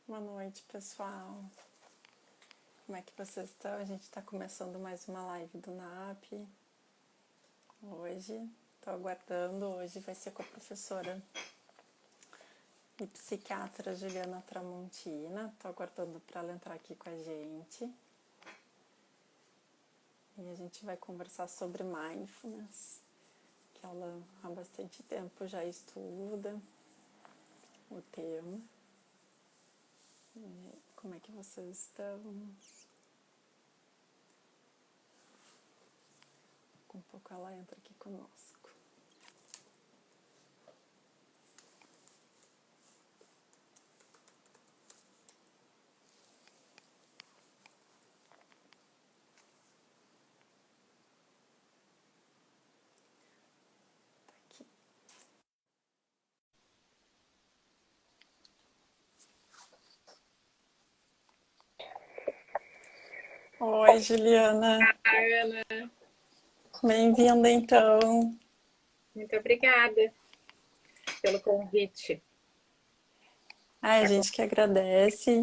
Boa noite, pessoal. Como é que vocês estão? A gente está começando mais uma live do NAP. Hoje, estou aguardando. Hoje vai ser com a professora e psiquiatra Juliana Tramontina. Estou aguardando para ela entrar aqui com a gente. E a gente vai conversar sobre mindfulness, que ela há bastante tempo já estuda o tema. Como é que vocês estão? Com um pouco ela entra aqui conosco. Tá aqui. Oi, Juliana. Ana, Bem-vinda, então. muito obrigada pelo convite. A gente que agradece.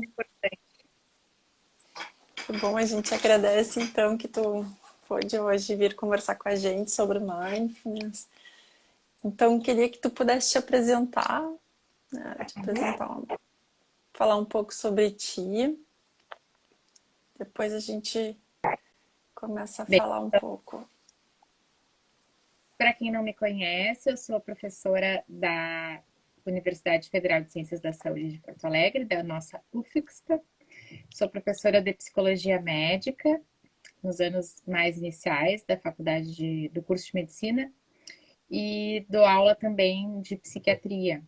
Que bom, a gente agradece, então, que tu pôde hoje vir conversar com a gente sobre mindfulness. Então, queria que tu pudesse te apresentar, né? Falar um pouco sobre ti. Depois a gente começa a Bem, falar um pouco. para quem não me conhece, eu sou professora da Universidade Federal de Ciências da Saúde de Porto Alegre, da nossa UFSC. Sou professora de Psicologia Médica nos anos mais iniciais da do curso de Medicina e dou aula também de Psiquiatria.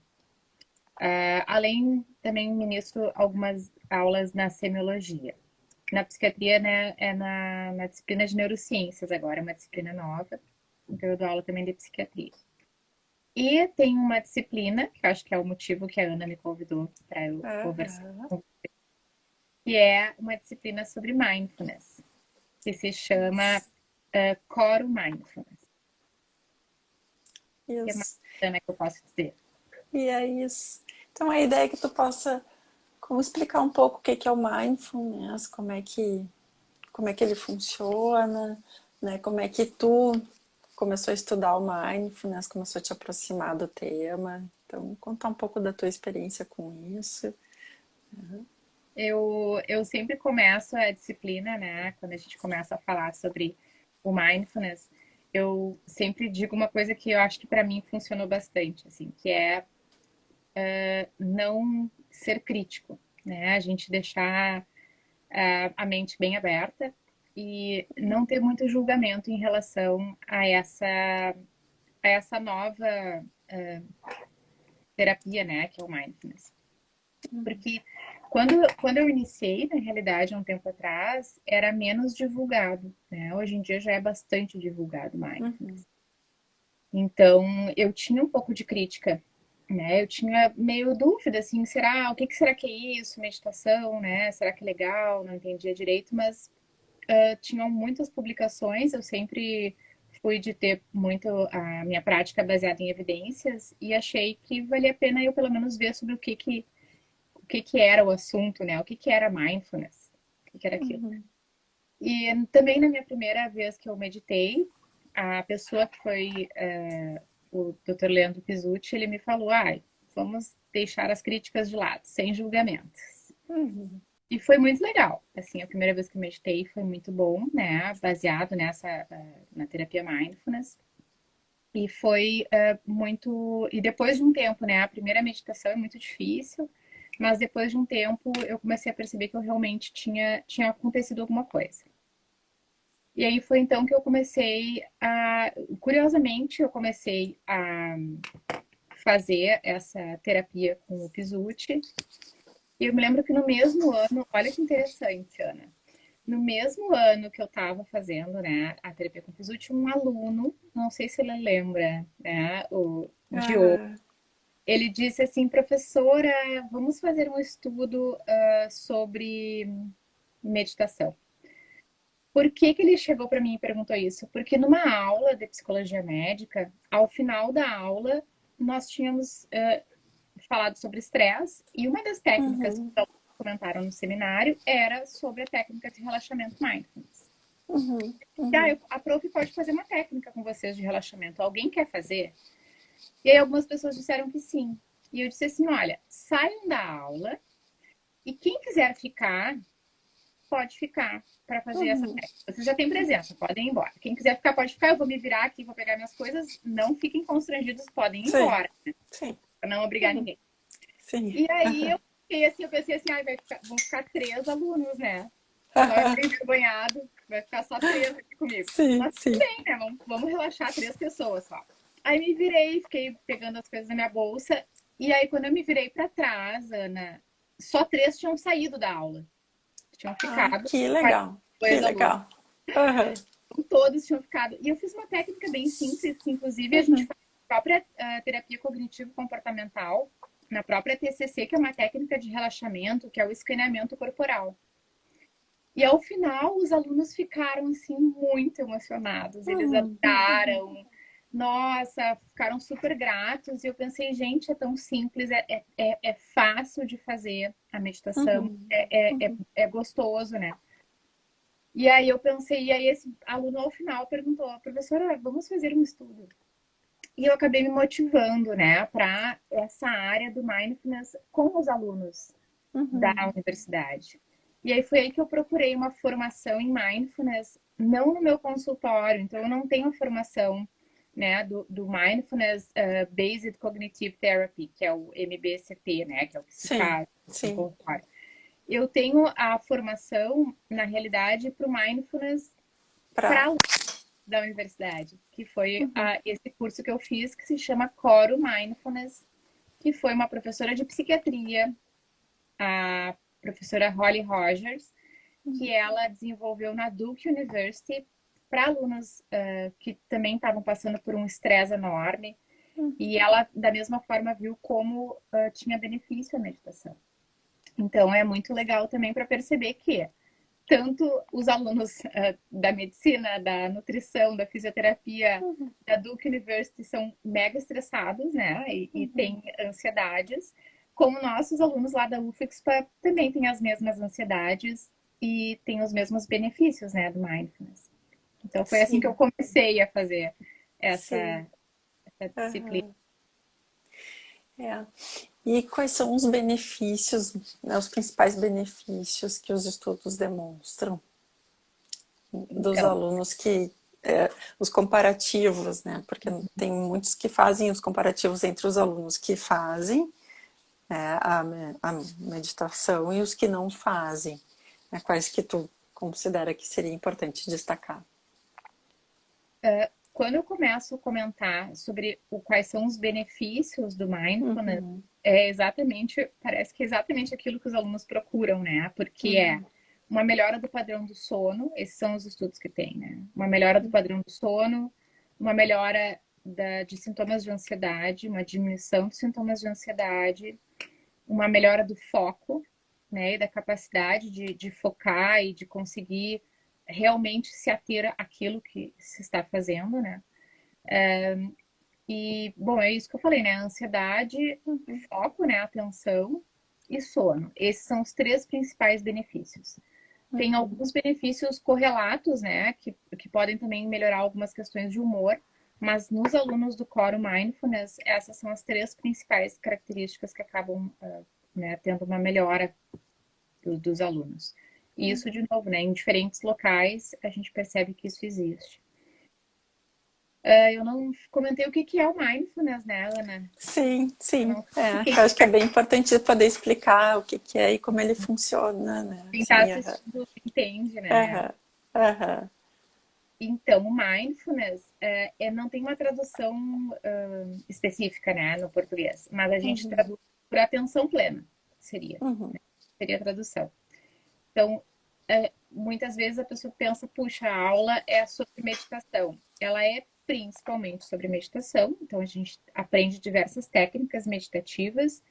Além, também ministro algumas aulas na Semiologia. Na psiquiatria, né, é na disciplina de neurociências agora, é uma disciplina nova, então eu dou aula também de psiquiatria. E tem uma disciplina, que eu acho que é o motivo que a Ana me convidou para eu conversar, que é uma disciplina sobre mindfulness, que se chama Coro Mindfulness. O que mais, Ana, que eu posso dizer? E é isso. Então, a ideia é que tu possa explicar um pouco o que é o mindfulness, como é que ele funciona, né? Como é que tu começou a estudar o mindfulness, começou a te aproximar do tema. Então, contar um pouco da tua experiência com isso. Eu sempre começo a disciplina, né? Quando a gente começa a falar sobre o mindfulness, eu sempre digo uma coisa que eu acho que para mim funcionou bastante, assim, que é não ser crítico, né? A gente deixar a mente bem aberta e não ter muito julgamento em relação a essa nova terapia, né? Que é o mindfulness. Porque quando eu iniciei, na realidade, há um tempo atrás, era menos divulgado, né? Hoje em dia já é bastante divulgado mindfulness. Então, eu tinha um pouco de crítica, né? Eu tinha meio dúvida, assim, o que será que é isso? Meditação, né? Será que é legal? Não entendia direito, mas tinham muitas publicações, eu sempre fui de ter muito a minha prática baseada em evidências e achei que valia a pena eu pelo menos ver sobre o que era o assunto, né? O que era mindfulness, o que era aquilo. E também na minha primeira vez que eu meditei, a pessoa que foi o Dr. Leandro Pizzuti, ele me falou, vamos deixar as críticas de lado, sem julgamentos. E foi muito legal. Assim, a primeira vez que eu meditei foi muito bom, né? Baseado na terapia mindfulness. E foi muito. E depois de um tempo, né? A primeira meditação é muito difícil, mas depois de um tempo eu comecei a perceber que eu realmente tinha acontecido alguma coisa. E aí foi então que eu comecei a. Curiosamente, eu comecei a fazer essa terapia com o Pizzuti. E eu me lembro que no mesmo ano, olha que interessante, Ana. No mesmo ano que eu estava fazendo, né, a terapia com Pizzuti, um aluno, não sei se ele lembra, né, o Diogo, Ele disse assim, professora, vamos fazer um estudo sobre meditação. Por que que ele chegou para mim e perguntou isso? Porque numa aula de psicologia médica, ao final da aula, nós tínhamos falado sobre estresse e uma das técnicas que comentaram no seminário era sobre a técnica de relaxamento mindfulness. A prof pode fazer uma técnica com vocês de relaxamento. Alguém quer fazer? E aí algumas pessoas disseram que sim. E eu disse assim, olha, saiam da aula e quem quiser ficar, pode ficar para fazer essa técnica. Vocês já têm presença, podem ir embora. Quem quiser ficar, pode ficar. Eu vou me virar aqui, vou pegar minhas coisas. Não fiquem constrangidos, podem ir embora. Sim. Para não obrigar ninguém. Sim. E aí eu pensei assim, vão ficar 3 alunos, né? Só envergonhado, vai ficar só 3 aqui comigo. Sim, mas tudo bem, né? Vamos relaxar 3 pessoas só. Aí me virei, fiquei pegando as coisas na minha bolsa. E aí, quando eu me virei para trás, Ana, só 3 tinham saído da aula. Tinham ficado. Que legal. Que legal. Todos tinham ficado. E eu fiz uma técnica bem simples, que inclusive a gente faz na própria terapia cognitivo-comportamental, na própria TCC, que é uma técnica de relaxamento, que é o escaneamento corporal. E ao final, os alunos ficaram, assim, muito emocionados. Eles adoraram. Nossa, ficaram super gratos. E eu pensei, gente, é tão simples, é fácil de fazer a meditação, é gostoso, né? E aí eu pensei, e aí esse aluno ao final perguntou, professora, vamos fazer um estudo. E eu acabei me motivando, né, para essa área do mindfulness com os alunos da universidade. E aí foi aí que eu procurei uma formação em mindfulness, não no meu consultório, então eu não tenho formação, né, do Mindfulness Based Cognitive Therapy, que é o MBCT, né, que é o que se faz no consultório. Eu tenho a formação, na realidade, para o Mindfulness para da universidade, que foi esse curso que eu fiz, que se chama Coro Mindfulness, que foi uma professora de psiquiatria, a professora Holly Rogers, que ela desenvolveu na Duke University para alunos que também estavam passando por um estresse enorme. E ela, da mesma forma, viu como tinha benefício a meditação. Então, é muito legal também para perceber que tanto os alunos da medicina, da nutrição, da fisioterapia, da Duke University são mega estressados, né? E têm ansiedades, como nossos alunos lá da UFXPA também têm as mesmas ansiedades e têm os mesmos benefícios, né, do mindfulness. Então, foi assim que eu comecei a fazer essa disciplina. E quais são os benefícios, né, os principais benefícios que os estudos demonstram dos alunos que os comparativos, né? Porque tem muitos que fazem os comparativos entre os alunos que fazem a meditação e os que não fazem. Né? Quais que tu considera que seria importante destacar? Quando eu começo a comentar sobre quais são os benefícios do mindfulness, parece que é exatamente aquilo que os alunos procuram, né? Porque é uma melhora do padrão do sono, esses são os estudos que tem, né? Uma melhora do padrão do sono, uma melhora de sintomas de ansiedade, uma diminuição de sintomas de ansiedade, uma melhora do foco, né? E da capacidade de focar e de conseguir realmente se ater àquilo que se está fazendo, né? E, bom, é isso que eu falei, né? Ansiedade, foco, né? Atenção e sono. Esses são os 3 principais benefícios. Tem alguns benefícios correlatos, né? Que podem também melhorar algumas questões de humor, mas nos alunos do Coro Mindfulness, essas são as 3 principais características que acabam né, tendo uma melhora dos alunos. E isso, de novo, né? Em diferentes locais, a gente percebe que isso existe. Eu não comentei o que é o mindfulness, né, Ana? Sim. Eu acho que é bem importante poder explicar o que é e como ele funciona, né? Quem está assistindo entende, né? Então, o mindfulness não tem uma tradução específica, né, no português, mas a gente traduz por atenção plena, seria a tradução. Então, muitas vezes a pessoa pensa, puxa, a aula é sobre meditação. Ela é principalmente sobre meditação. Então, a gente aprende diversas técnicas meditativas,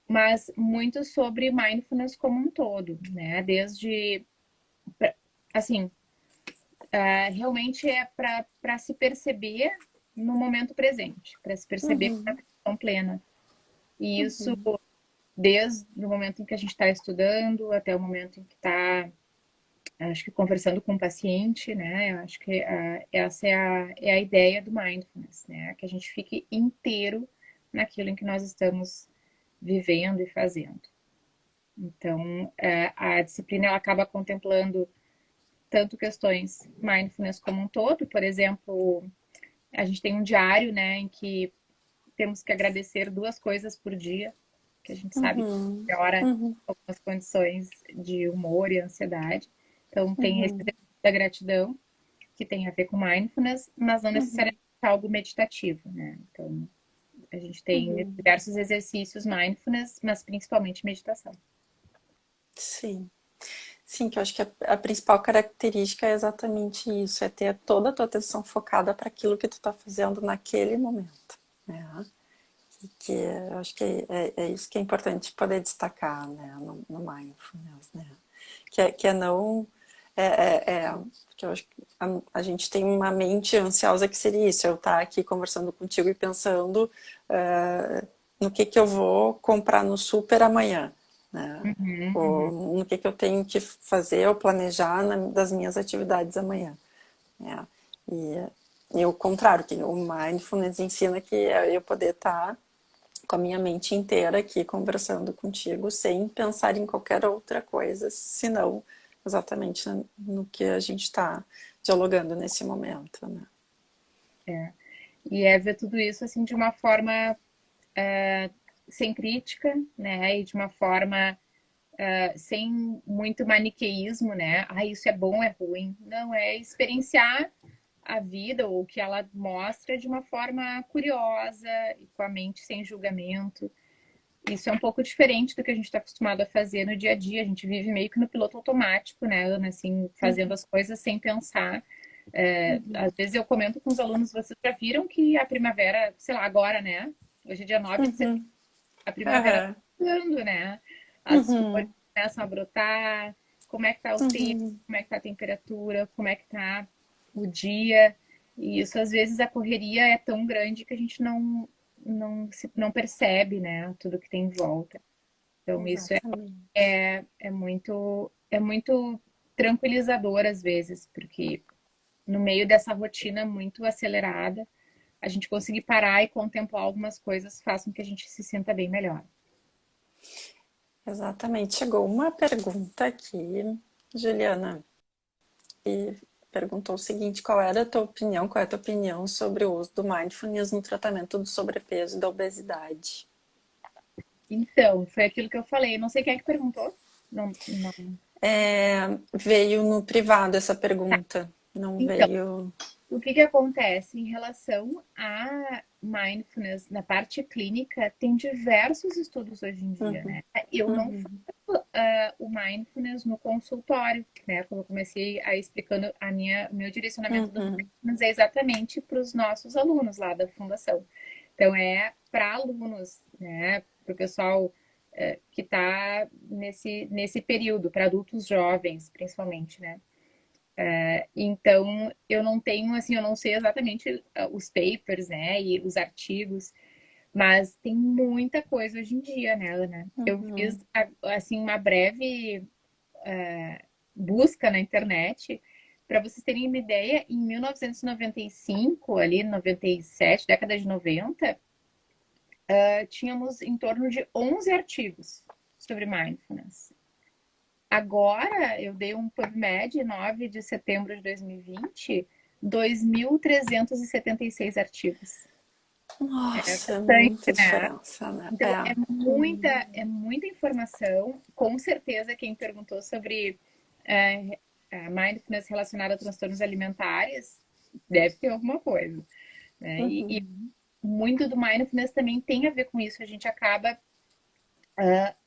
mas muito sobre mindfulness como um todo, né? Desde, assim, realmente é para se perceber no momento presente, para se perceber com Uhum. atenção plena. E isso Uhum. desde o momento em que a gente está estudando até o momento em que está, acho que conversando com o paciente, né? Eu acho que essa é a ideia do mindfulness, né? Que a gente fique inteiro naquilo em que nós estamos vivendo e fazendo. Então, a disciplina ela acaba contemplando tanto questões mindfulness como um todo, por exemplo, a gente tem um diário, né, em que temos que agradecer 2 coisas por dia, que a gente sabe que Uhum. melhora Uhum. algumas condições de humor e ansiedade. Então, tem esse Uhum. exercício da gratidão, que tem a ver com mindfulness, mas não Uhum. necessariamente algo meditativo, né? Então, a gente tem Uhum. diversos exercícios mindfulness, mas principalmente meditação. Sim. Sim, que eu acho que a principal característica é exatamente isso, é ter toda a tua atenção focada para aquilo que tu está fazendo naquele momento, né? E que eu acho que é isso que é importante poder destacar, né, no mindfulness, né? Que é não porque eu acho que a gente tem uma mente ansiosa que seria isso, eu estar aqui conversando contigo e pensando no que eu vou comprar no super amanhã, né? Uhum, Ou uhum. no que eu tenho que fazer ou planejar das minhas atividades amanhã, né? E o contrário, que o mindfulness ensina que é eu poder estar com a minha mente inteira aqui conversando contigo sem pensar em qualquer outra coisa, senão exatamente no que a gente está dialogando nesse momento, né? É. E é ver tudo isso assim de uma forma sem crítica, né? E de uma forma sem muito maniqueísmo, né? Ah, isso é bom, é ruim. Não, é experienciar a vida ou o que ela mostra de uma forma curiosa e com a mente sem julgamento. Isso é um pouco diferente do que a gente está acostumado a fazer no dia a dia. A gente vive meio que no piloto automático, né, Ana? Assim, fazendo as coisas sem pensar. Às vezes eu comento com os alunos, vocês já viram que a primavera, sei lá, agora, né? Hoje é dia 9 de setembro, Uhum. a primavera tá Uhum. chegando, né? As flores Uhum. começam a brotar, como é que tá o tempo, Uhum. como é que tá a temperatura, como é que tá o dia. E isso, às vezes, a correria é tão grande que a gente não percebe, né? Tudo que tem em volta. Então, isso Exatamente. é muito tranquilizador, às vezes, porque no meio dessa rotina muito acelerada, a gente conseguir parar e contemplar algumas coisas faz com que a gente se sinta bem melhor. Exatamente. Chegou uma pergunta aqui, Juliana, e perguntou o seguinte: qual era a tua opinião, qual é a tua opinião sobre o uso do mindfulness no tratamento do sobrepeso e da obesidade? Então, foi aquilo que eu falei. Não sei quem é que perguntou. Não, não. Veio no privado essa pergunta, não Então, veio. o que que acontece em relação a mindfulness na parte clínica? Tem diversos estudos hoje em dia, Uhum. né? Eu não Uhum. faço o mindfulness no consultório, né? Como eu comecei a explicando o meu direcionamento do Uhum. mindfulness é exatamente para os nossos alunos lá da fundação. Então é para alunos, né? Para o pessoal que está nesse período, para adultos jovens, principalmente, né? Então, eu não tenho, assim, eu não sei exatamente os papers, né, e os artigos, mas tem muita coisa hoje em dia, né, Ana? Eu fiz, Uhum. assim, uma breve busca na internet, para vocês terem uma ideia, em 1995, ali, 97, década de 90, tínhamos em torno de 11 artigos sobre mindfulness. Agora, eu dei um PubMed, 9 de setembro de 2020, 2.376 artigos. É Nossa, é bastante, muita né? diferença, né? Então, é muita informação. Com certeza, quem perguntou sobre mindfulness relacionada a transtornos alimentares deve ter alguma coisa, né? E Uhum. muito do mindfulness também tem a ver com isso. A gente acaba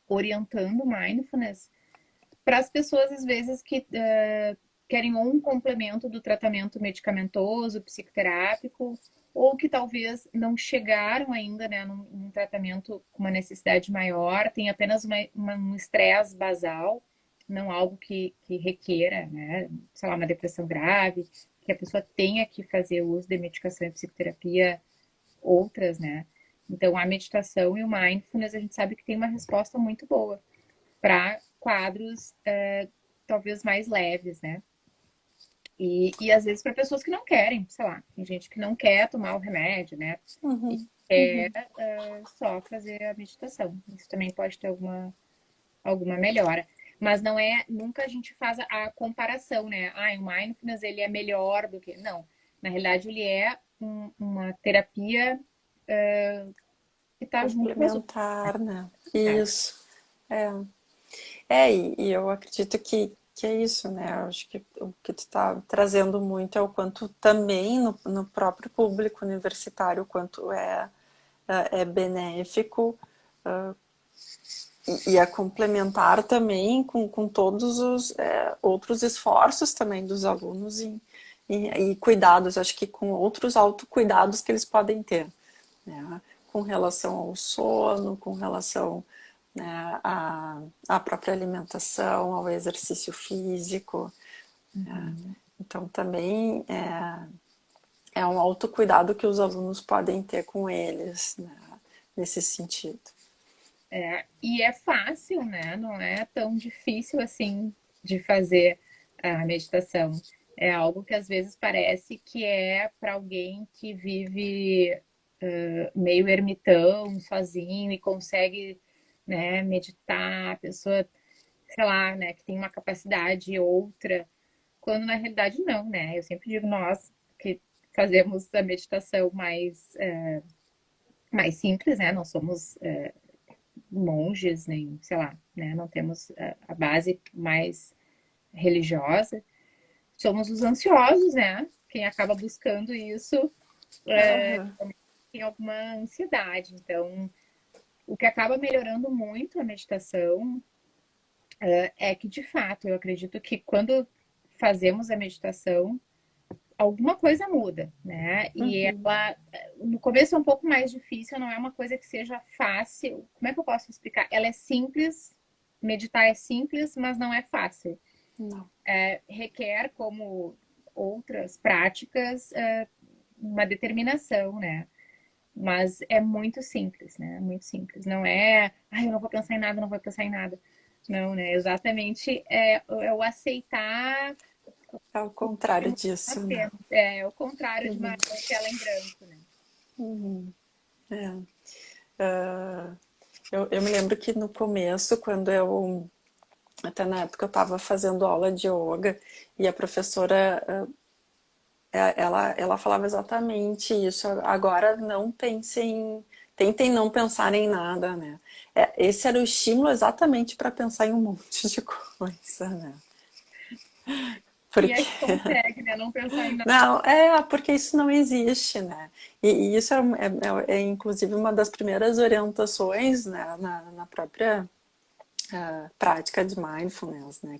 orientando mindfulness para as pessoas, às vezes, que querem ou um complemento do tratamento medicamentoso, psicoterápico, ou que talvez não chegaram ainda, né, num tratamento com uma necessidade maior, tem apenas um estresse basal, não algo que requeira, né, sei lá, uma depressão grave, que a pessoa tenha que fazer uso de medicação e psicoterapia outras, né? Então, a meditação e o mindfulness, a gente sabe que tem uma resposta muito boa para quadros talvez mais leves, né? E às vezes para pessoas que não querem, sei lá, tem gente que não quer tomar o remédio, né? E Uhum, quer uhum. só fazer a meditação. Isso também pode ter alguma melhora. Mas não é, nunca a gente faz a comparação, né? Ah, o mindfulness ele é melhor do que. Não. Na realidade, ele é uma terapia que está junto com as outras. Complementar, né? É. Isso. É, e eu acredito que é isso, né? Eu acho que o que tu está trazendo muito é o quanto também no próprio público universitário, o quanto é benéfico e é complementar também com todos os outros esforços também dos alunos e cuidados, acho que com outros autocuidados que eles podem ter, né? Com relação ao sono, com relação, né, à própria alimentação, ao exercício físico. Né? Uhum. Então também é um autocuidado que os alunos podem ter com eles, né, nesse sentido. E é fácil, né? Não é tão difícil assim de fazer a meditação. É algo que às vezes parece que é para alguém que vive meio ermitão, sozinho e consegue, né, meditar, a pessoa, sei lá, né, que tem uma capacidade outra, quando na realidade não, né? Eu sempre digo nós que fazemos a meditação mais simples, né? Não somos monges, nem, sei lá, né? Não temos a base mais religiosa. Somos os ansiosos, né? Quem acaba buscando isso Aham. tem alguma ansiedade. Então, o que acaba melhorando muito a meditação é que, de fato, eu acredito que quando fazemos a meditação, alguma coisa muda, né? E Uhum. ela, no começo é um pouco mais difícil, não é uma coisa que seja fácil. Como é que eu posso explicar? Ela é simples, meditar é simples, mas não é fácil. Não. Requer, como outras práticas, uma determinação, né? Mas é muito simples, né? Muito simples. Não é, ai, eu não vou pensar em nada, não vou pensar em nada. Não, né? Exatamente é o aceitar Ao o que contrário nós disso, né? temos. É o contrário de Uhum. uma tela em branco, né? Uhum. É. Ah, eu me lembro que no começo, quando até na época eu estava fazendo aula de yoga e a professora, ela falava exatamente isso. Agora não pensem, tentem não pensar em nada, né? Esse era o estímulo exatamente para pensar em um monte de coisa, né? Quem é Porque que consegue, né? Não pensar em nada. não, porque isso não existe, né? E isso é inclusive uma das primeiras orientações, né, na própria prática de mindfulness, né?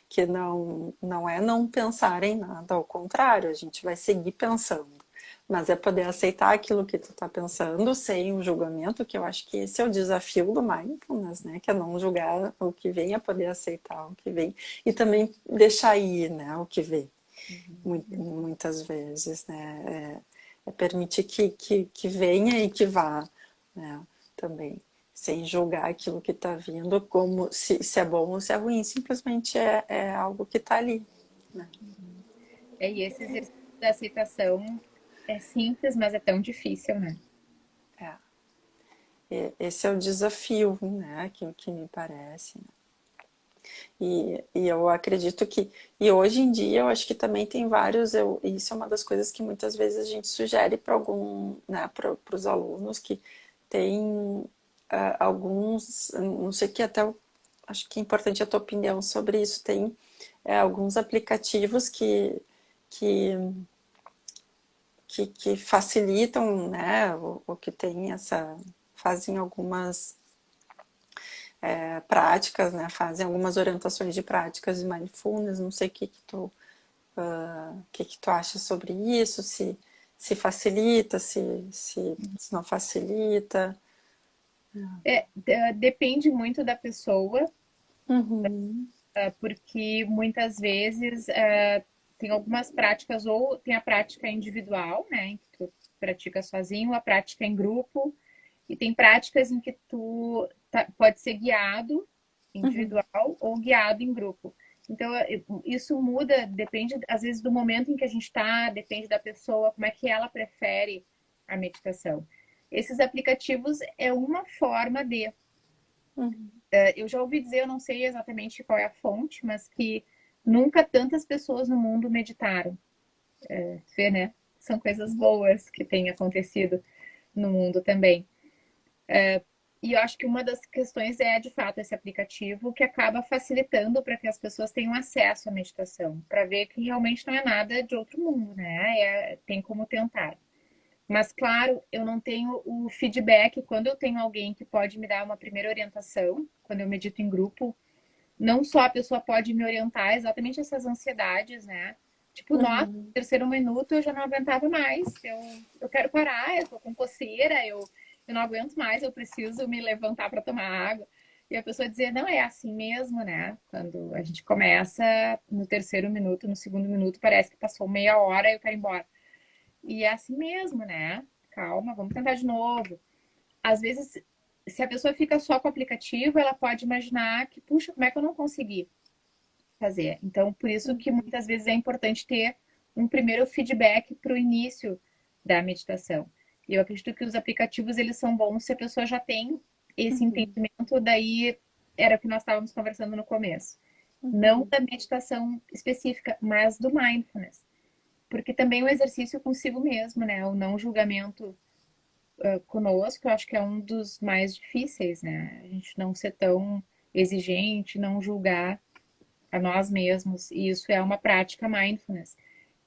Que não é não pensar em nada, ao contrário, a gente vai seguir pensando. Mas é poder aceitar aquilo que tu está pensando sem o julgamento, que eu acho que esse é o desafio do mindfulness, né? Que é não julgar o que vem, é poder aceitar o que vem e também deixar ir, né? O que vem muitas vezes, né? É permitir que venha e que vá, né? Também, sem julgar aquilo que está vindo como se é bom ou se é ruim, simplesmente é algo que está ali, né? E esse exercício da aceitação é simples, mas é tão difícil, né? Esse é o desafio, né? Que me parece. Né? E eu acredito e hoje em dia eu acho que também tem vários, isso é uma das coisas que muitas vezes a gente sugere para né, para os alunos que tem alguns, não sei que até acho que é importante a tua opinião sobre isso, tem alguns aplicativos que, que facilitam, né, o que tem fazem algumas práticas, né? Fazem algumas orientações de práticas de mindfulness, não sei o que tu O que que tu acha sobre isso? Se facilita, se não facilita? Depende muito da pessoa, Uhum, porque muitas vezes tem algumas práticas, ou tem a prática individual, né, em que tu pratica sozinho, a prática em grupo, e tem práticas em que tu pode ser guiado uhum, individual ou guiado em grupo. Então, isso muda, depende, às vezes, do momento em que a gente está, depende da pessoa, como é que ela prefere a meditação. Esses aplicativos é uma forma de. uhum, Eu já ouvi dizer, eu não sei exatamente qual é a fonte, mas que nunca tantas pessoas no mundo meditaram. Vê, né? São coisas boas que têm acontecido no mundo também. E eu acho que uma das questões é, de fato, esse aplicativo que acaba facilitando para que as pessoas tenham acesso à meditação, para ver que realmente não é nada de outro mundo, né? Tem como tentar. Mas, claro, eu não tenho o feedback quando eu tenho alguém que pode me dar uma primeira orientação, quando eu medito em grupo. Não só a pessoa pode me orientar exatamente essas ansiedades, né? Tipo, nossa, no uhum, terceiro minuto eu já não aguentava mais. Eu quero parar, eu tô com coceira, eu não aguento mais, eu preciso me levantar para tomar água. E a pessoa dizer, não, é assim mesmo, né? Quando a gente começa no terceiro minuto, no segundo minuto, parece que passou meia hora e eu quero ir embora. E é assim mesmo, né? Calma, vamos tentar de novo. Às vezes, se a pessoa fica só com o aplicativo, ela pode imaginar que, puxa, como é que eu não consegui fazer? Então, por isso que uhum, muitas vezes é importante ter um primeiro feedback para o início da meditação. E eu acredito que os aplicativos, eles são bons se a pessoa já tem esse uhum, entendimento, daí era o que nós estávamos conversando no começo. Não uhum, da meditação específica, mas do mindfulness. Porque também o exercício consigo mesmo, né? O não julgamento conosco, eu acho que é um dos mais difíceis, né? A gente não ser tão exigente, não julgar a nós mesmos. E isso é uma prática mindfulness.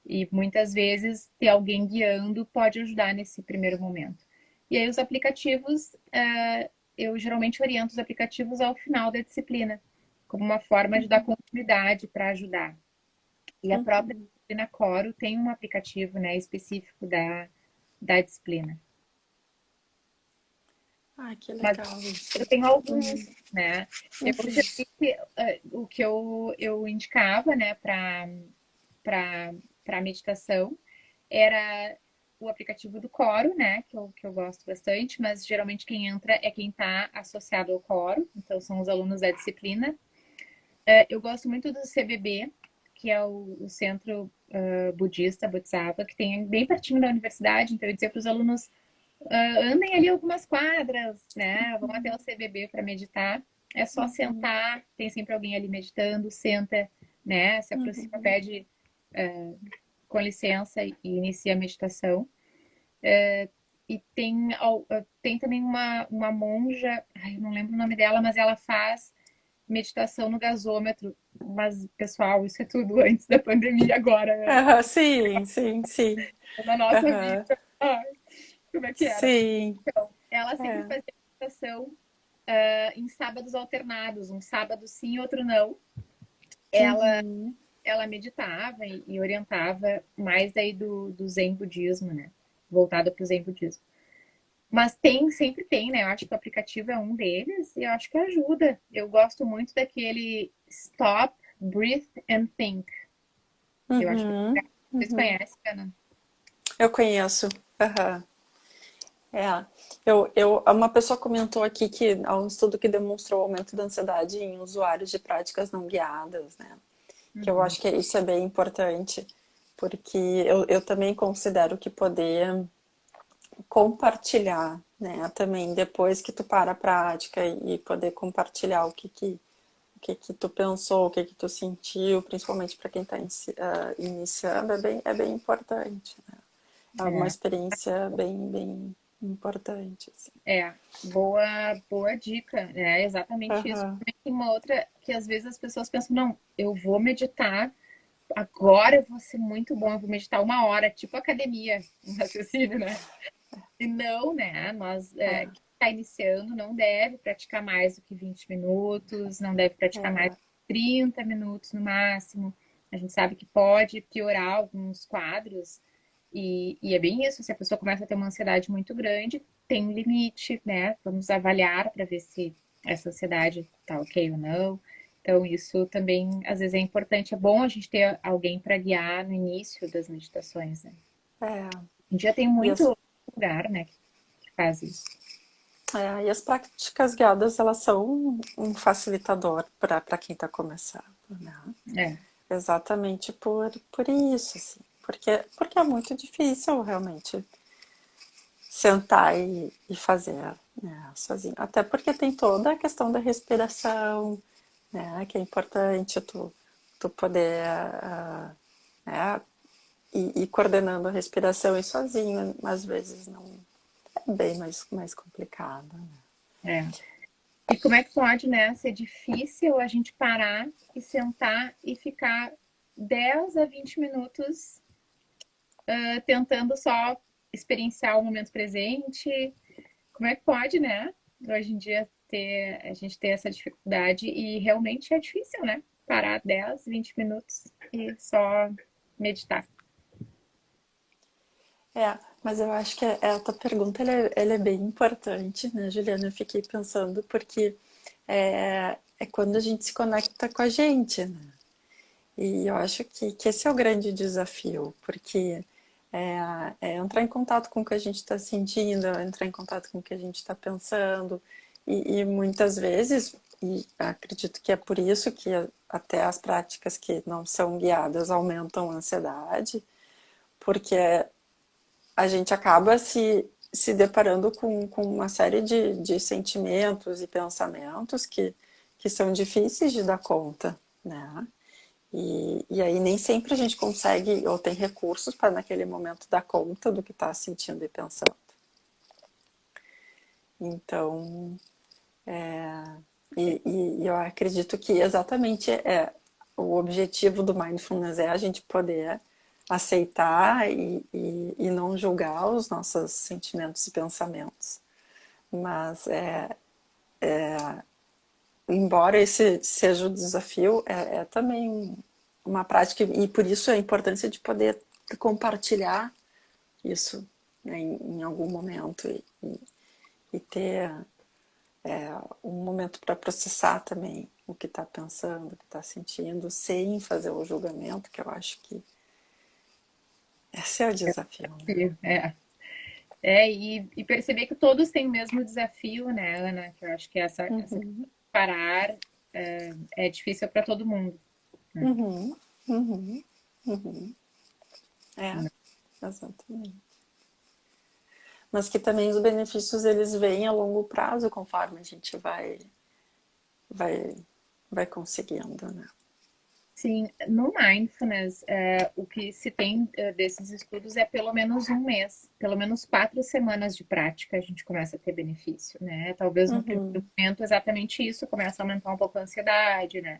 E muitas vezes ter alguém guiando pode ajudar nesse primeiro momento. E aí os aplicativos, eu geralmente oriento os aplicativos ao final da disciplina, como uma forma de dar uhum, continuidade para ajudar. E a própria uhum. disciplina Coro tem um aplicativo, né, específico da disciplina. Ai, que Mas legal isso. eu tenho Uhum, alguns, né? Eu uhum, geralmente, o que eu indicava, né, para meditação era o aplicativo do Coro, né, que eu gosto bastante, mas geralmente quem entra é quem está associado ao Coro, então são os alunos da disciplina. Eu gosto muito do CBB, que é o Centro Budista Bodhisattva, que tem bem pertinho da universidade, então eu dizia para os alunos andem ali algumas quadras, né? Vão até o CBB para meditar. É só uhum, sentar, tem sempre alguém ali meditando, senta, né? Se aproxima, uhum, pede com licença e inicia a meditação. E tem também uma monja, ai, eu não lembro o nome dela, mas ela faz meditação no gasômetro. Mas, pessoal, isso é tudo antes da pandemia, agora, aham, sim, sim, sim. na nossa Aham, vida. Ai, como é que era? sim. Ela sempre É. fazia meditação em sábados alternados, um sábado sim, outro não. Ela, Uhum, ela meditava e orientava mais daí do Zen budismo, né? Voltada para o Zen budismo. Mas sempre tem, né? Eu acho que o aplicativo é um deles e eu acho que ajuda. Eu gosto muito daquele Stop, Breathe and Think. Eu acho que uhum, vocês uhum. conhecem, Ana. Eu conheço. Aham. É. Uma pessoa comentou aqui que há um estudo que demonstrou aumento da ansiedade em usuários de práticas não guiadas, né? Que eu Uhum. acho que isso é bem importante, porque eu também considero que poder compartilhar, né? Também depois que tu para a prática e poder compartilhar o que que tu pensou, o que que tu sentiu, principalmente para quem está iniciando, é bem importante, né? É uma É. experiência bem importante, assim. Boa dica, né? Exatamente isso. Aham, Também tem uma outra que às vezes as pessoas pensam, não, eu vou meditar, agora eu vou ser muito bom, eu vou meditar uma hora, tipo academia, um raciocínio, né? E não, né? é, Quem está iniciando não deve praticar mais do que 20 minutos, não deve praticar mais é, de 30 minutos no máximo. A gente sabe que pode piorar alguns quadros, e é bem isso, se a pessoa começa a ter uma ansiedade muito grande, tem um limite, né? Vamos avaliar para ver se essa ansiedade tá ok ou não. Então, isso também, às vezes, é importante. É bom a gente ter alguém para guiar no início das meditações, né? É, A gente já tem e as, muito lugar, né, que faz isso. e as práticas guiadas, elas são um facilitador para quem está começando, né? É, Exatamente por isso, assim. Porque é muito difícil realmente sentar e fazer, né, sozinho. Até porque tem toda a questão da respiração, né, que é importante tu poder né, ir coordenando a respiração e sozinho, às vezes não é bem mais complicado. Né? é. E como é que pode, né, ser difícil a gente parar e sentar e ficar 10 a 20 minutos tentando só experienciar o momento presente? Como é que pode, né, hoje em dia a gente ter essa dificuldade e realmente é difícil, né? Parar 10, 20 minutos e só meditar. Mas eu acho que a tua pergunta ela é bem importante, né, Juliana? Eu fiquei pensando porque é quando a gente se conecta com a gente, né? E eu acho que esse é o grande desafio, porque é entrar em contato com o que a gente está sentindo, é entrar em contato com o que a gente está pensando, e muitas vezes, e acredito que é por isso que até as práticas que não são guiadas aumentam a ansiedade, porque a gente acaba se deparando com uma série de sentimentos e pensamentos que são difíceis de dar conta, né? E aí nem sempre a gente consegue ou tem recursos para naquele momento dar conta do que está sentindo e pensando. Então, e eu acredito que exatamente o objetivo do mindfulness é a gente poder aceitar e não julgar os nossos sentimentos e pensamentos. Mas, embora esse seja o desafio, é também uma prática, e por isso a importância de poder compartilhar isso, né, em algum momento e ter um momento para processar também o que está pensando, o que está sentindo, sem fazer o julgamento, que eu acho que esse é o desafio, né? É. E perceber que todos têm o mesmo desafio, né, Ana? Que eu acho que essa Uhum, parar é difícil para todo mundo, né? uhum, uhum, uhum. É, exatamente. Mas que também os benefícios eles vêm a longo prazo conforme a gente vai, vai conseguindo, né? Sim, no mindfulness, o que se tem desses estudos é pelo menos um mês, pelo menos 4 semanas de prática a gente começa a ter benefício, né? Talvez no primeiro Uhum, momento exatamente isso, começa a aumentar um pouco a ansiedade, né?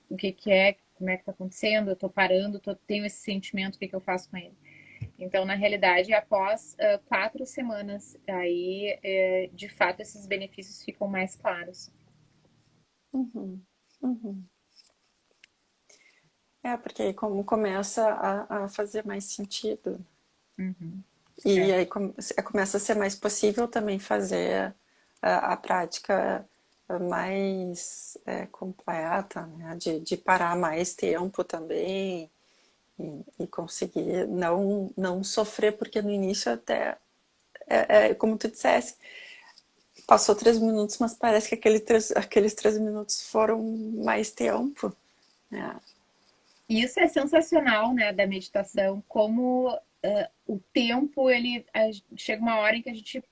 O que que é, como é que tá acontecendo, eu tô parando, tenho esse sentimento, o que que eu faço com ele? Então, na realidade, após 4 semanas, aí, de fato, esses benefícios ficam mais claros. uhum, uhum. Porque aí como começa a fazer mais sentido. Uhum. E É. aí começa a ser mais possível também fazer a prática mais completa, né? De parar mais tempo também e conseguir não sofrer, porque no início até, como tu dissesse, passou 3 minutos, mas parece que aqueles 3 minutos foram mais tempo. Né? E isso é sensacional, né, da meditação, como o tempo, chega uma hora em que a gente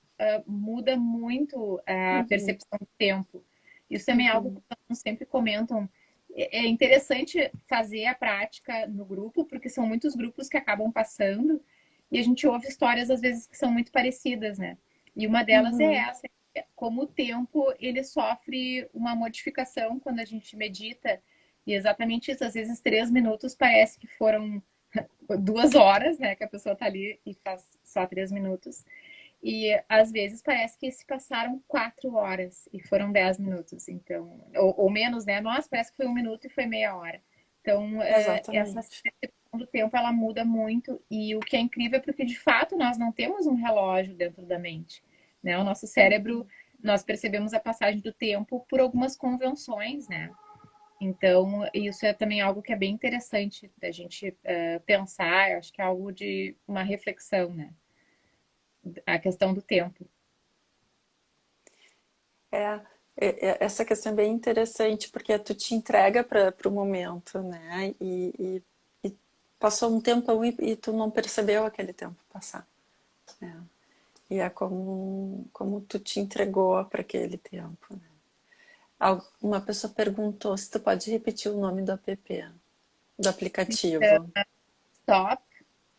muda muito a Uhum, percepção do tempo. Isso também é algo que uhum, os alunos sempre comentam. É interessante fazer a prática no grupo, porque são muitos grupos que acabam passando, e a gente ouve histórias, às vezes, que são muito parecidas, né? E uma delas é uhum, essa, como o tempo, ele sofre uma modificação quando a gente medita, e exatamente isso, às vezes 3 minutos parece que foram 2 horas, né? Que a pessoa tá ali e faz só 3 minutos. E às vezes parece que se passaram 4 horas e foram 10 minutos. Então, ou menos, né? Nossa, parece que foi 1 minuto e foi meia hora. Então, essa Exatamente. percepção do tempo, ela muda muito. E o que é incrível é porque, de fato, nós não temos um relógio dentro da mente, né? O nosso cérebro, nós percebemos a passagem do tempo por algumas convenções, né? Então, isso é também algo que é bem interessante da gente pensar. Eu acho que é algo de uma reflexão, né? A questão do tempo. É, essa questão é bem interessante, porque tu te entrega para o momento, né? E passou um tempo e tu não percebeu aquele tempo passar, né? E é como tu te entregou para aquele tempo, né? Uma pessoa perguntou se tu pode repetir o nome do app, do aplicativo. Stop,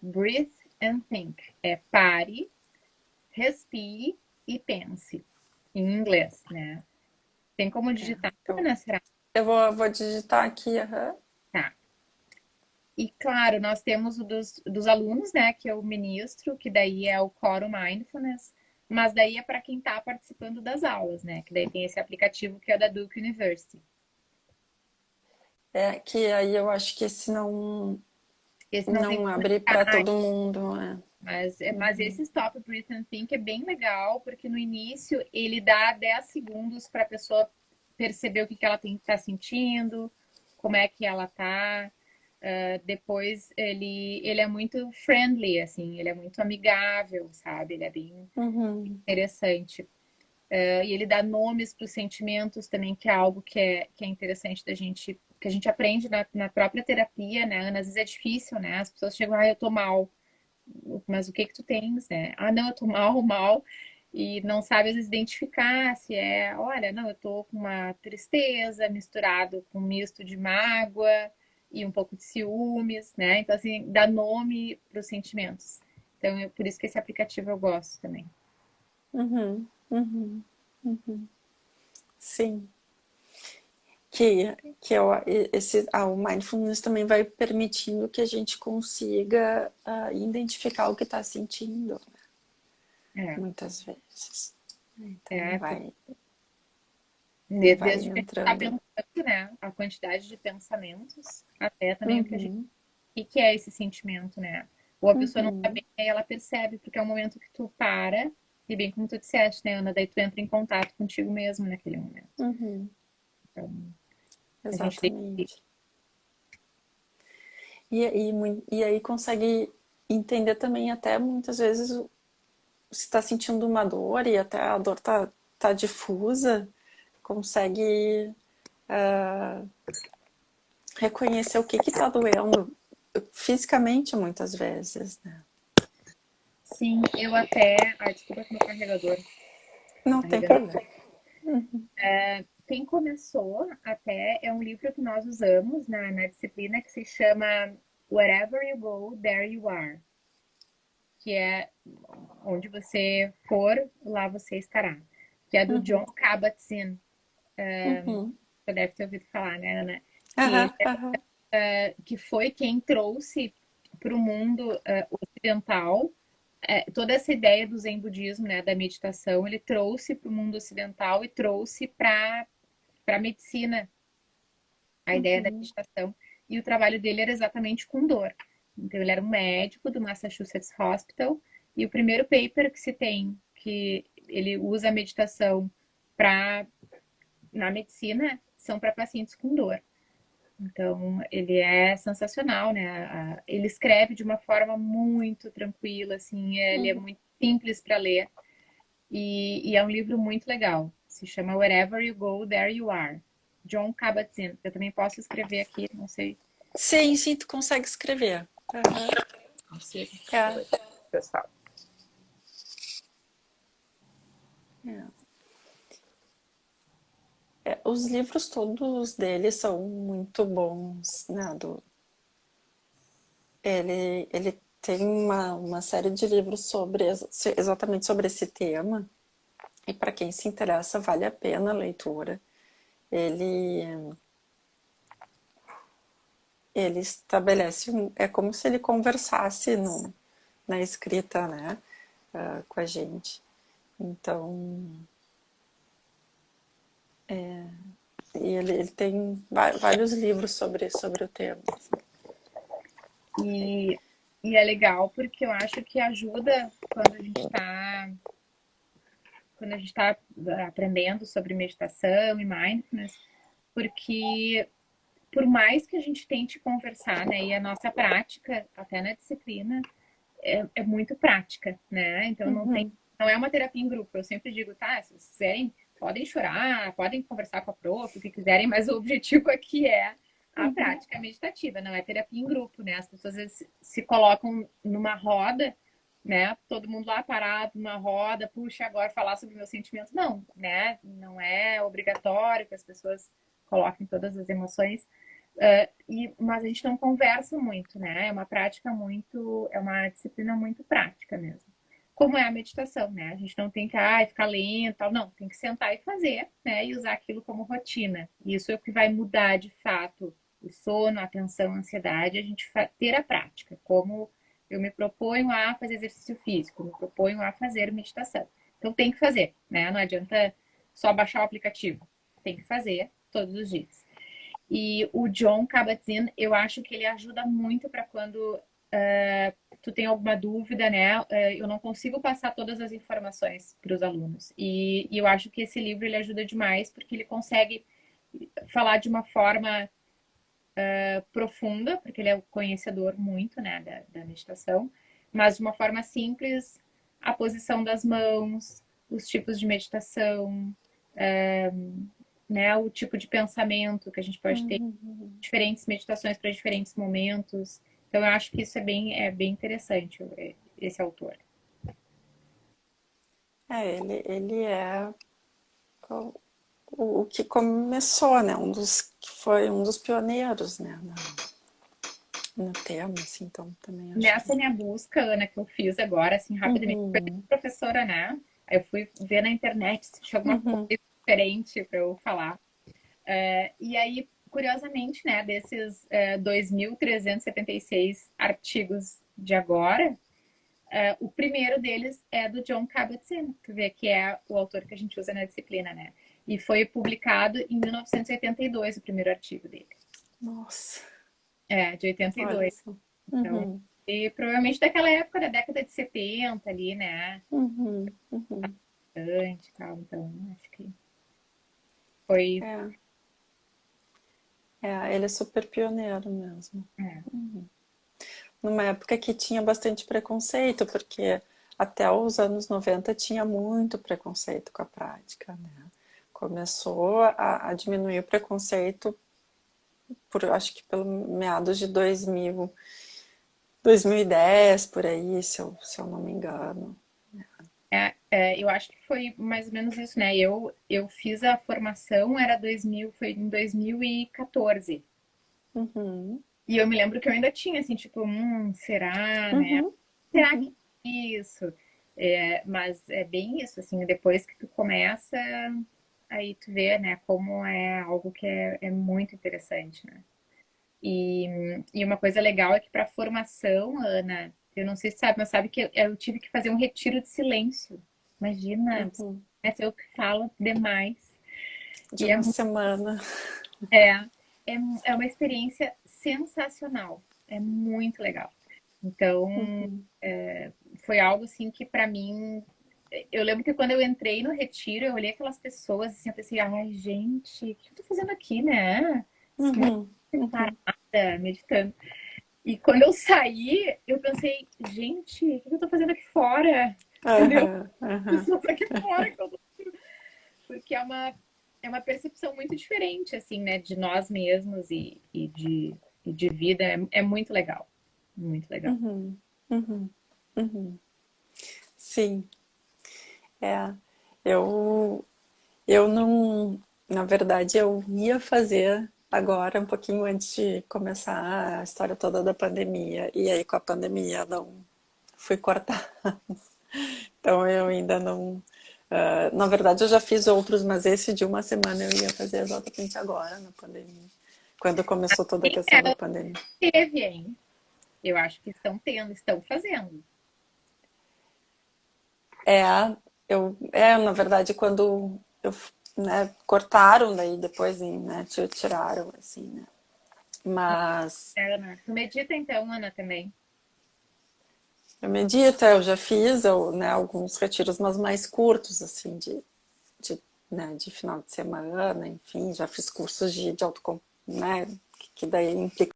breathe and think. É pare, respire e pense. Em inglês, né? Tem como É, digitar, eu, né, será? eu vou digitar aqui, aham. Tá. E claro, nós temos o dos alunos, né, que eu ministro, que daí é o Coro Mindfulness, mas daí é para quem está participando das aulas, né? Que daí tem esse aplicativo que é da Duke University. É que aí eu acho que esse não, Esse não tem não como abre para entrar, todo mundo, né? mas esse Stop, Breathe and Think é bem legal, porque no início ele dá 10 segundos para a pessoa perceber o que ela está sentindo, como é que ela está. Depois ele é muito friendly, assim, ele é muito amigável, sabe? Ele é bem Uhum, interessante. E ele dá nomes para os sentimentos também, que é algo que é interessante da gente, que a gente aprende na própria terapia, né, Ana? Às vezes é difícil, né? As pessoas chegam, eu tô mal, mas o que que tu tens, né? Ah, não, eu tô mal, mal. E não sabe às vezes identificar se é, olha, não, eu tô com uma tristeza misturado com um misto de mágoa e um pouco de ciúmes, né? Então, assim, dá nome para os sentimentos. Então, é por isso que esse aplicativo eu gosto também. uhum, uhum, uhum. Sim. O mindfulness também vai permitindo que a gente consiga identificar o que está sentindo, É, muitas vezes. Então é, vai desde o que a gente está entrando. pensando, né? A quantidade de pensamentos, até também o que a gente. Uhum, O que é esse sentimento, né? Ou a pessoa não tá uhum, bem, aí ela percebe, porque é o momento que tu para, e bem como tu disseste, né, Ana? Daí tu entra em contato contigo mesmo naquele momento. uhum, Então, a gente tem que. exatamente. E aí consegue entender também até muitas vezes se está sentindo uma dor e até a dor tá difusa, consegue reconhecer o que está doendo fisicamente muitas vezes, né? Sim, eu até. Ai, desculpa que meu carregador Não tem carregando. problema. Quem começou até é um livro que nós usamos na disciplina que se chama Wherever You Go, There You Are, que é onde você for, lá você estará, que é do John Uhum, Kabat-Zinn. uhum, Você deve ter ouvido falar, né, Ana? aham, aham, Que foi quem trouxe para o mundo ocidental toda essa ideia do Zen budismo, né, da meditação, ele trouxe para o mundo ocidental e trouxe para a medicina a ideia da uhum. meditação. E o trabalho dele era exatamente com dor. Então, ele era um médico do Massachusetts Hospital, e o primeiro paper que se tem que ele usa a meditação para na medicina são para pacientes com dor. Então, ele é sensacional, né? Ele escreve de uma forma muito tranquila, assim, ele é muito simples para ler e é um livro muito legal. Se chama Wherever You Go, There You Are. John Kabat-Zinn. Eu também posso escrever aqui, não sei. Sim, sim, tu consegue escrever. Aham. Não sei. É, Pessoal. é. Os livros todos dele são muito bons, né? Ele tem uma série de livros exatamente sobre esse tema. E para quem se interessa, vale a pena a leitura. Ele, ele estabelece, é como se ele conversasse na escrita, né? Com a gente. Então, E ele tem vários livros sobre o tema. E, e é legal porque eu acho que ajuda quando a gente está aprendendo sobre meditação e mindfulness, porque por mais que a gente tente conversar, né, e a nossa prática, até na disciplina, é muito prática, né? Então Uhum, não é uma terapia em grupo. Eu sempre digo, tá, se vocês quiserem, podem chorar, podem conversar com a prof, o que quiserem, mas o objetivo aqui é a uhum, prática meditativa, não é terapia em grupo, né? As pessoas às vezes se colocam numa roda, né? Todo mundo lá parado numa roda, puxa, agora falar sobre o meu sentimento. Não, né? Não é obrigatório que as pessoas coloquem todas as emoções. Mas a gente não conversa muito, né? É uma prática muito, é uma disciplina muito prática mesmo. Como é a meditação, né? A gente não tem que ficar lento, tal, não, tem que sentar e fazer, né? E usar aquilo como rotina. Isso é o que vai mudar de fato o sono, a atenção, a ansiedade, a gente ter a prática. Como eu me proponho a fazer exercício físico, me proponho a fazer meditação. Então tem que fazer, né? Não adianta só baixar o aplicativo. Tem que fazer todos os dias. E o John Kabat-Zinn, eu acho que ele ajuda muito para quando tu tem alguma dúvida, né? Eu não consigo passar todas as informações para os alunos. E eu acho que esse livro ele ajuda demais porque ele consegue falar de uma forma profunda, porque ele é um conhecedor muito, né, da meditação, mas de uma forma simples, a posição das mãos, os tipos de meditação, né, o tipo de pensamento que a gente pode ter, uhum. diferentes meditações para diferentes momentos. Então, eu acho que isso é bem interessante, esse autor. Ele é o que começou, né? Que foi um dos pioneiros, né? No tema, assim, então também acho que. Nessa minha busca, Ana, que eu fiz agora, assim, rapidamente, foi Uhum, professora, né? Aí eu fui ver na internet se tinha alguma uhum, coisa diferente para eu falar. E aí, curiosamente, né, desses 2.376 artigos de agora, o primeiro deles é do John Kabat-Zinn, tu vê que é o autor que a gente usa na disciplina, né? E foi publicado em 1982, o primeiro artigo dele. nossa, De olha 82. só. Então, Uhum, e provavelmente daquela época, da década de 70 ali, né? uhum, uhum. Antes e tal. Então, acho que foi. É, ele é super pioneiro mesmo. É. Numa época que tinha bastante preconceito, porque até os anos 90 tinha muito preconceito com a prática, né? Começou a diminuir o preconceito por, acho que pelo meados de 2010, por aí, se eu não me engano. Eu acho que foi mais ou menos isso, né? Eu fiz a formação, foi em 2014. Uhum, E eu me lembro que eu ainda tinha, assim, tipo, será, né? uhum, Será que uhum. é isso? Mas é bem isso, assim, depois que tu começa, aí tu vê, né, como é algo que é muito interessante, né? E, e uma coisa legal é que para formação, Ana, eu não sei se sabe, mas sabe que eu tive que fazer um retiro de silêncio. Imagina, Uhum. né, eu que falo demais. De E é, uma semana. é, é, é uma experiência sensacional. É muito legal. Então, Uhum. foi algo assim que para mim. Eu lembro que quando eu entrei no retiro, eu olhei aquelas pessoas assim, eu pensei, ai, gente, o que eu tô fazendo aqui, né? Muito Uhum. Uhum. parada, meditando. E quando eu saí, eu pensei, gente, o que eu tô fazendo aqui fora? Entendeu? Aham, aham. Pessoas aqui fora que eu tô... Porque é uma percepção muito diferente, assim, né, de nós mesmos e de vida. É muito legal. Muito legal. Uhum. Uhum. Uhum. Sim, é. Eu, eu não. Na verdade, eu ia fazer agora, um pouquinho antes de começar a história toda da pandemia. E aí, com a pandemia, não fui cortar. Então, eu ainda não. Na verdade, eu já fiz outros, mas esse de uma semana eu ia fazer exatamente agora, na pandemia. Quando começou toda a Quem questão da dera pandemia. teve, hein? Eu acho que estão tendo, estão fazendo. É, na verdade, quando eu né, cortaram daí depois, né, tiraram, assim, né. Mas Ana, tu medita então, Ana, também. eu medito, eu já fiz, né, alguns retiros, mas mais curtos, assim, de, né, de final de semana, enfim, já fiz cursos de né, que daí implica.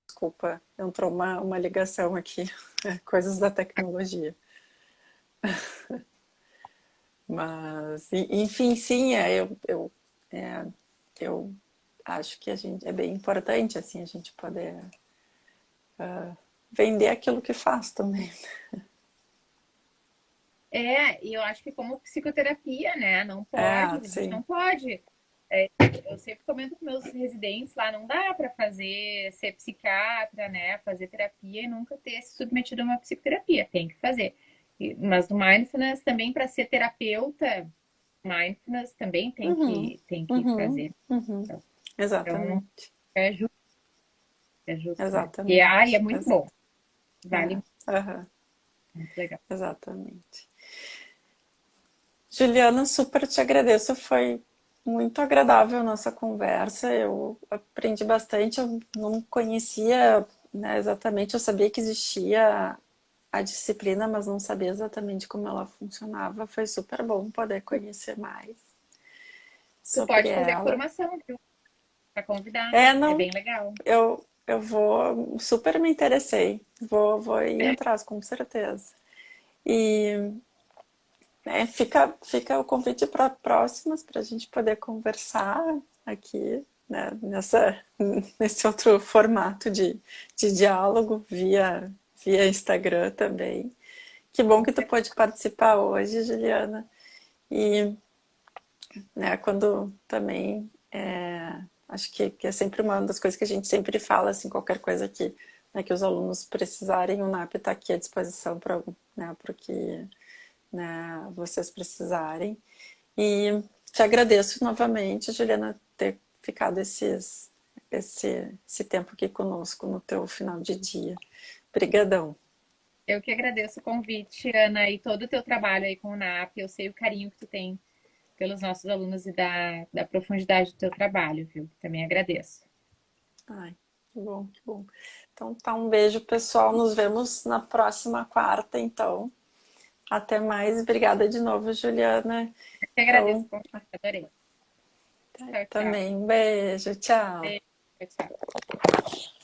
Desculpa, entrou uma ligação aqui, coisas da tecnologia. Mas, enfim, sim, é, eu acho que a gente é bem importante assim a gente poder vender aquilo que faz também. É, e eu acho que como psicoterapia, né? Não pode, É, a gente sim. não pode. Eu sempre comento com meus residentes lá, não dá para fazer, ser psiquiatra, né? Fazer terapia e nunca ter se submetido a uma psicoterapia. Tem que fazer. Mas no mindfulness também, para ser terapeuta, mindfulness também Uhum, tem que uhum, fazer. uhum. Então, Exatamente. é justo, né? E ai, é Exatamente. muito bom. Vale Aham, muito legal. exatamente. Juliana, super te agradeço. Foi muito agradável a nossa conversa. Eu aprendi bastante. Eu não conhecia, né, exatamente. Eu sabia que existia a disciplina, mas não sabia exatamente como ela funcionava. Foi super bom poder conhecer mais Tu sobre pode fazer a ela. formação, viu? Para convidar. É, É não, bem legal. eu vou, super me interessei. Vou ir atrás, com certeza. E né, fica o convite para próximas, para a gente poder conversar aqui, né, nesse outro formato de diálogo via Instagram também. Que bom Com que tu certeza. pôde participar hoje, Juliana. E né, quando também acho que é sempre uma das coisas que a gente sempre fala, assim, qualquer coisa né, que os alunos precisarem, o NAP está aqui à disposição para né, o que né, vocês precisarem. E te agradeço novamente, Juliana, ter ficado esse tempo aqui conosco no teu final de dia. Obrigadão. Eu que agradeço o convite, Ana, e todo o teu trabalho aí com o NAP. Eu sei o carinho que tu tem pelos nossos alunos e da profundidade do teu trabalho, viu? Também agradeço. Ai, que bom, que bom. Então tá, um beijo, pessoal. Nos vemos na próxima quarta, então. Até mais. Obrigada de novo, Juliana. Eu que agradeço Então, o convite, adorei. Tchau, tchau. também um beijo. Tchau. Beijo, tchau.